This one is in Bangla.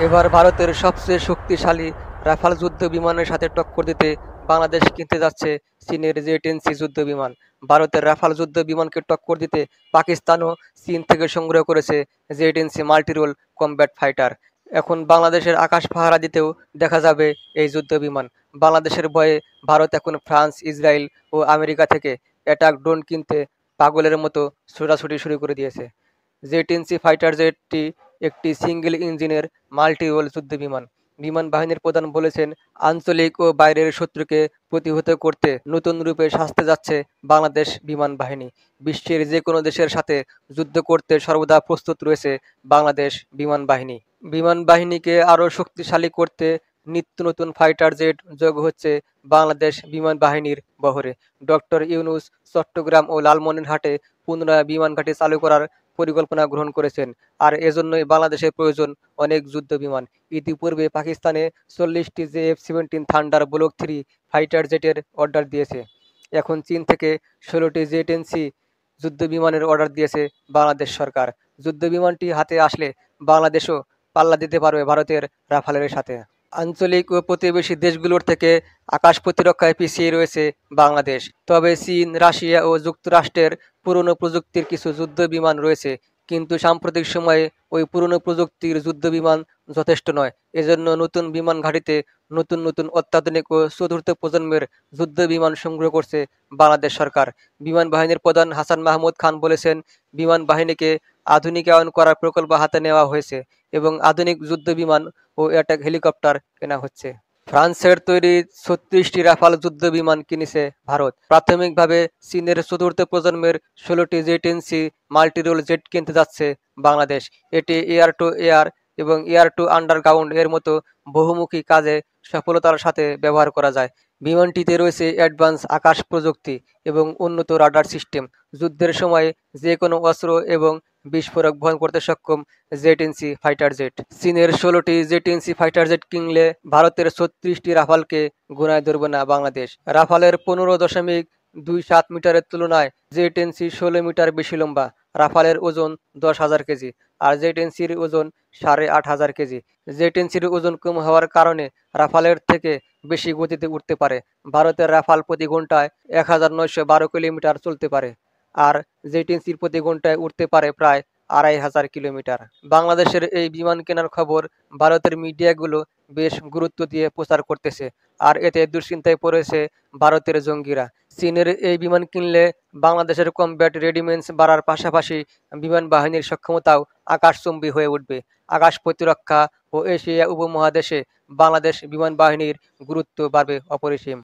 এবার ভারতের সবচেয়ে শক্তিশালী রাফাল যুদ্ধ বিমানের সাথে টক্কর দিতে বাংলাদেশ কিনতে যাচ্ছে চীনের জেট-10সি যুদ্ধ বিমান। ভারতের রাফাল যুদ্ধ বিমানকে টক্কর দিতে পাকিস্তানও চীন থেকে সংগ্রহ করেছে জেট-10সি মাল্টি-রোল কমব্যাট ফাইটার। এখন বাংলাদেশের আকাশ পাহারা দিতেও দেখা যাবে এই যুদ্ধ বিমান। বাংলাদেশের ভয়ে ভারত এখন ফ্রান্স, ইসরায়েল ও আমেরিকা থেকে অ্যাটাক ড্রোন কিনতে পাগলের মতো ছোটাছুটি শুরু করে দিয়েছে। জেট-10সি ফাইটার জেটটি একটি সিঙ্গেল ইঞ্জিনের মাল্টি-রোল যুদ্ধবিমান। বিমান বাহিনীর প্রধান বলেছেন, আঞ্চলিক ও বাইরের শত্রুকে প্রতিহত করতে নতুন রূপে সাজতে যাচ্ছে বাংলাদেশ বিমান বাহিনী। বিশ্বের যে কোনো দেশের সাথে যুদ্ধ করতে সর্বদা প্রস্তুত রয়েছে বাংলাদেশ বিমান বাহিনী। বিমান বাহিনীকে আরও শক্তিশালী করতে নিত্য নতুন ফাইটার জেট যোগ হচ্ছে বাংলাদেশ বিমান বাহিনীর বহরে। ডক্টর ইউনূস চট্টগ্রাম ও লালমনিরহাটে পুনরায় বিমান ঘাঁটি চালু করার পরিকল্পনা গ্রহণ করেছেন, আর এজন্যই বাংলাদেশের প্রয়োজন অনেক যুদ্ধ বিমান। ইতিপূর্বে পাকিস্তানে 40টি জেএফ-17 থান্ডার ব্লক 3 ফাইটার জেটের অর্ডার দিয়েছে। এখন চীন থেকে 16টি জেট-10সি যুদ্ধ বিমানের অর্ডার দিয়েছে বাংলাদেশ সরকার। যুদ্ধ বিমানটি হাতে আসলে বাংলাদেশও পাল্লা দিতে পারবে ভারতের রাফালের সাথে। আঞ্চলিক ও প্রতিবেশী দেশগুলোর থেকে আকাশ প্রতিরক্ষায় পিছিয়ে রয়েছে বাংলাদেশ। তবে চীন, রাশিয়া ও যুক্তরাষ্ট্রের পুরনো প্রযুক্তির কিছু যুদ্ধ বিমান রয়েছে, কিন্তু সাম্প্রতিক সময়ে ওই পুরনো প্রযুক্তির যুদ্ধ বিমান যথেষ্ট নয়। এজন্য নতুন বিমান ঘাঁটিতে নতুন নতুন অত্যাধুনিক ও চতুর্থ প্রজন্মের যুদ্ধ বিমান সংগ্রহ করছে বাংলাদেশ সরকার। বিমান বাহিনীর প্রধান হাসান মাহমুদ খান বলেছেন, বিমান বাহিনীকে আধুনিকায়ন করার প্রকল্প হাতে নেওয়া হয়েছে এবং আধুনিক যুদ্ধ বিমান ও অ্যাটাক হেলিকপ্টার কেনা হচ্ছে। ফ্রান্সের তৈরি 36টি রাফাল যুদ্ধ বিমান কিনেছে ভারত। প্রাথমিকভাবে চীনের চতুর্থ প্রজন্মের 16টি জেট-10সি মাল্টি-রোল জেট কিনতে যাচ্ছে বাংলাদেশ। এটি এয়ার টু এয়ার এবং এয়ার টু আন্ডারগ্রাউন্ড এর মতো বহুমুখী কাজে সফলতার সাথে ব্যবহার করা যায়। বিমানটিতে রয়েছে অ্যাডভান্স আকাশ প্রযুক্তি এবং উন্নত রাডার সিস্টেম। যুদ্ধের সময় যে কোনো অস্ত্র এবং বিস্ফোরক বহন করতে সক্ষম জেট-10সি ফাইটার জেট। চীনের 16টি জেট-10সি ফাইটার জেট কিনলে ভারতের 36টি রাফালকে গোনায় ধরবে না বাংলাদেশ। রাফালের 15.27 মিটারের তুলনায় জেট-10সি 16 মিটার বেশি লম্বা। রাফালের ওজন 10,000 কেজি, আর জেট-10সির ওজন 8,500 কেজি। জেট-10সির ওজন কম হওয়ার কারণে রাফালের থেকে বেশি গতিতে উঠতে পারে। ভারতের রাফাল প্রতি ঘন্টায় 1912 কিলোমিটার চলতে পারে, আর জেট-10সির প্রতি ঘন্টায় উঠতে পারে প্রায় 2,500 কিলোমিটার। বাংলাদেশের এই বিমান কেনার খবর ভারতের মিডিয়াগুলো বেশ গুরুত্ব দিয়ে প্রচার করতেছে, আর এতে দুশ্চিন্তায় পড়েছে ভারতের জঙ্গিরা। চীনের এই বিমান কিনলে বাংলাদেশের কমব্যাট রেডিমেন্স বাড়ার পাশাপাশি বিমান বাহিনীর সক্ষমতাও আকাশচুম্বী হয়ে উঠবে। আকাশ প্রতিরক্ষা ও এশিয়া উপমহাদেশে বাংলাদেশ বিমান বাহিনীর গুরুত্ব বাড়বে অপরিসীম।